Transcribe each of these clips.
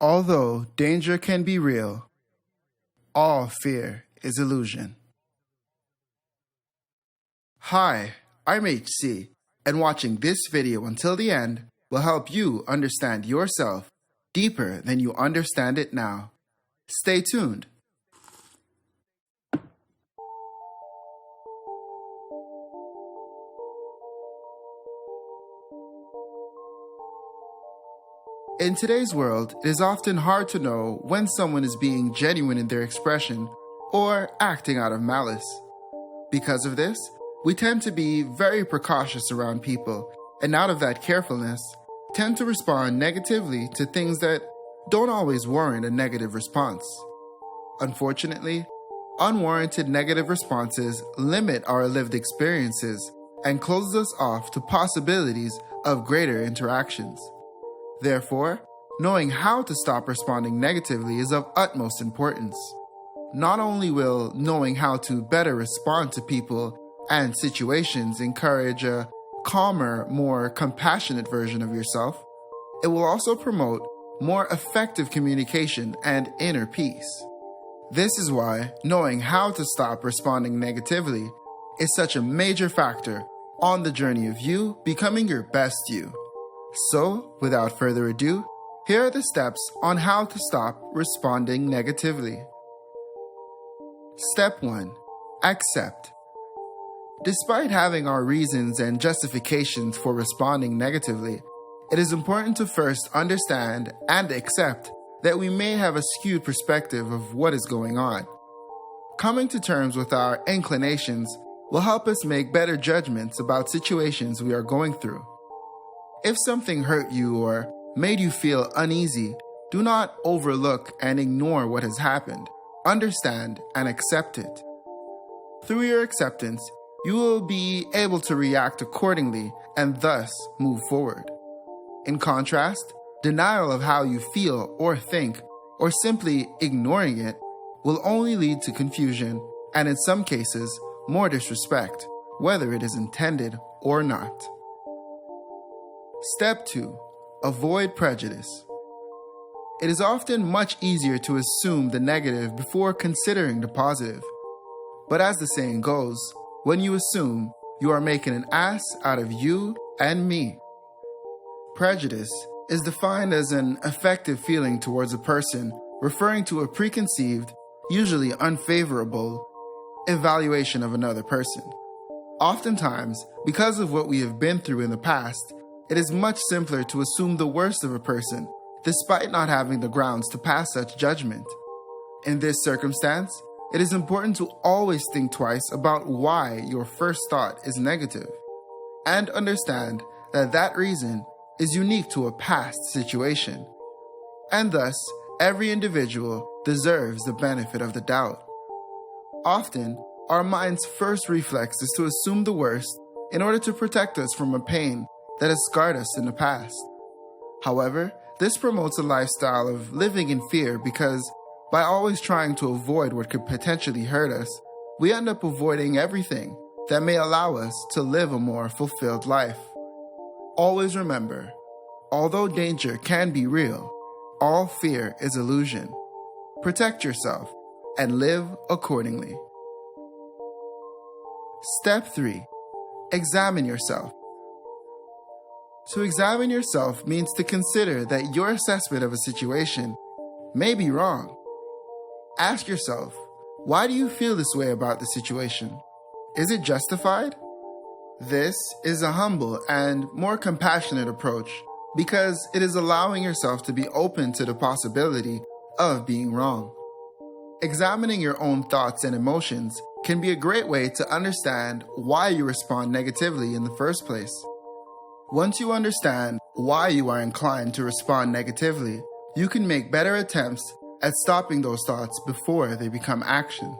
Although danger can be real, all fear is illusion. Hi, I'm HC, and watching this video until the end will help you understand yourself deeper than you understand it now. Stay tuned. In today's world, it is often hard to know when someone is being genuine in their expression or acting out of malice. Because of this, we tend to be very precautious around people, and out of that carefulness, tend to respond negatively to things that don't always warrant a negative response. Unfortunately, unwarranted negative responses limit our lived experiences and close us off to possibilities of greater interactions. Therefore, knowing how to stop responding negatively is of utmost importance. Not only will knowing how to better respond to people and situations encourage a calmer, more compassionate version of yourself, it will also promote more effective communication and inner peace. This is why knowing how to stop responding negatively is such a major factor on the journey of you becoming your best you. So, without further ado, here are the steps on how to stop responding negatively. Step 1. Accept. Despite having our reasons and justifications for responding negatively, it is important to first understand and accept that we may have a skewed perspective of what is going on. Coming to terms with our inclinations will help us make better judgments about situations we are going through. If something hurt you or made you feel uneasy, do not overlook and ignore what has happened. Understand and accept it. Through your acceptance, you will be able to react accordingly and thus move forward. In contrast, denial of how you feel or think, or simply ignoring it, will only lead to confusion and in some cases, more disrespect, whether it is intended or not. Step 2. Avoid prejudice. It is often much easier to assume the negative before considering the positive. But as the saying goes, when you assume, you are making an ass out of you and me. Prejudice is defined as an affective feeling towards a person, referring to a preconceived, usually unfavorable, evaluation of another person. Oftentimes, because of what we have been through in the past, it is much simpler to assume the worst of a person, despite not having the grounds to pass such judgment. In this circumstance, it is important to always think twice about why your first thought is negative, and understand that that reason is unique to a past situation, and thus every individual deserves the benefit of the doubt. Often, our mind's first reflex is to assume the worst in order to protect us from a pain that has scarred us in the past. However, this promotes a lifestyle of living in fear because by always trying to avoid what could potentially hurt us, we end up avoiding everything that may allow us to live a more fulfilled life. Always remember, although danger can be real, all fear is illusion. Protect yourself and live accordingly. Step 3. Examine yourself. To examine yourself means to consider that your assessment of a situation may be wrong. Ask yourself, why do you feel this way about the situation? Is it justified? This is a humble and more compassionate approach because it is allowing yourself to be open to the possibility of being wrong. Examining your own thoughts and emotions can be a great way to understand why you respond negatively in the first place. Once you understand why you are inclined to respond negatively, you can make better attempts at stopping those thoughts before they become action.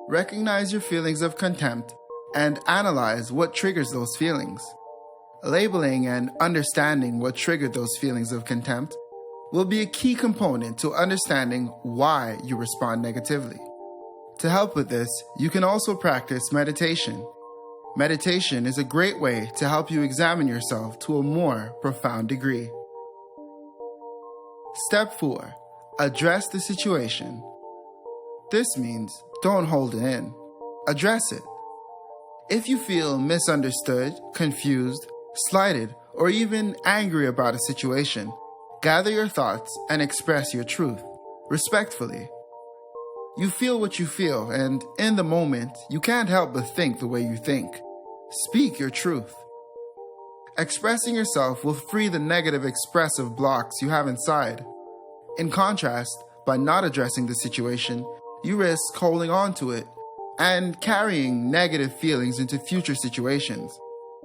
Recognize your feelings of contempt and analyze what triggers those feelings. Labeling and understanding what triggered those feelings of contempt will be a key component to understanding why you respond negatively. To help with this, you can also practice meditation. Meditation is a great way to help you examine yourself to a more profound degree. Step 4. Address the situation. This means don't hold it in. Address it. If you feel misunderstood, confused, slighted, or even angry about a situation, gather your thoughts and express your truth, respectfully. You feel what you feel, and in the moment, you can't help but think the way you think. Speak your truth. Expressing yourself will free the negative expressive blocks you have inside. In contrast, by not addressing the situation, you risk holding on to it and carrying negative feelings into future situations,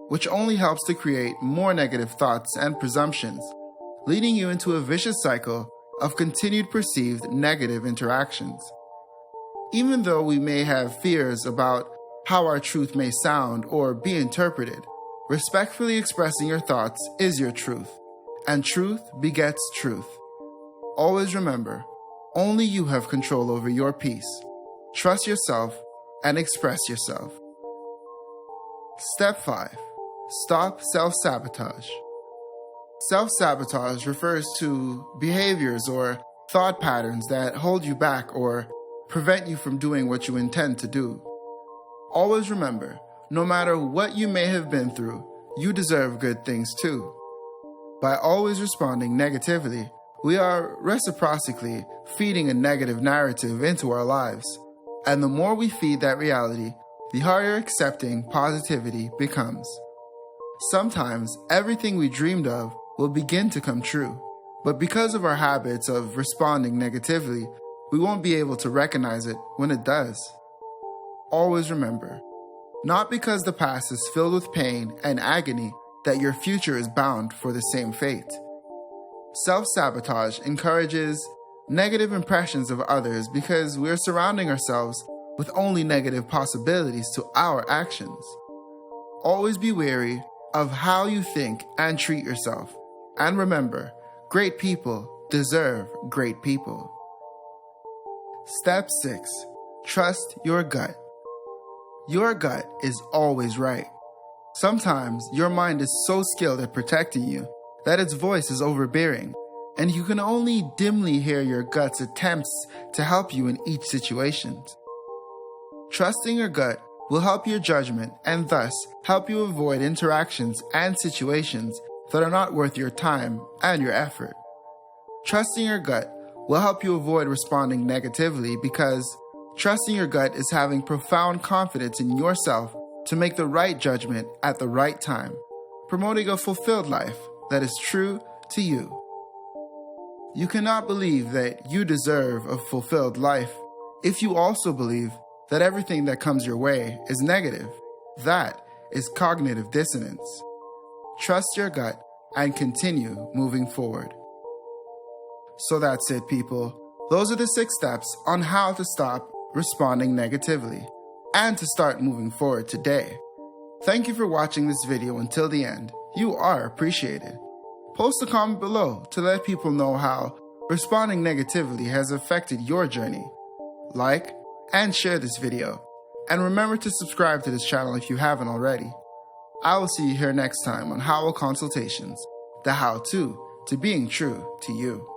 which only helps to create more negative thoughts and presumptions, leading you into a vicious cycle of continued perceived negative interactions. Even though we may have fears about how our truth may sound or be interpreted, respectfully expressing your thoughts is your truth, and truth begets truth. Always remember, only you have control over your peace. Trust yourself and express yourself. Step 5. Stop self-sabotage. Self-sabotage refers to behaviors or thought patterns that hold you back or prevent you from doing what you intend to do. Always remember, no matter what you may have been through, you deserve good things too. By always responding negatively, we are reciprocally feeding a negative narrative into our lives. And the more we feed that reality, the harder accepting positivity becomes. Sometimes everything we dreamed of will begin to come true, but because of our habits of responding negatively, we won't be able to recognize it when it does. Always remember, not because the past is filled with pain and agony that your future is bound for the same fate. Self-sabotage encourages negative impressions of others because we're surrounding ourselves with only negative possibilities to our actions. Always be wary of how you think and treat yourself. And remember, great people deserve great people. Step 6. Trust your gut. Your gut is always right. Sometimes your mind is so skilled at protecting you that its voice is overbearing, and you can only dimly hear your gut's attempts to help you in each situation. Trusting your gut will help your judgment and thus help you avoid interactions and situations that are not worth your time and your effort. Trusting your gut will help you avoid responding negatively because trusting your gut is having profound confidence in yourself to make the right judgment at the right time, promoting a fulfilled life that is true to you. You cannot believe that you deserve a fulfilled life if you also believe that everything that comes your way is negative. That is cognitive dissonance. Trust your gut and continue moving forward. So that's it, people. Those are the 6 steps on how to stop responding negatively and to start moving forward today. Thank you for watching this video until the end. You are appreciated. Post a comment below to let people know how responding negatively has affected your journey. Like and share this video. And remember to subscribe to this channel if you haven't already. I will see you here next time on Howell Consultations, the how-to being true to you.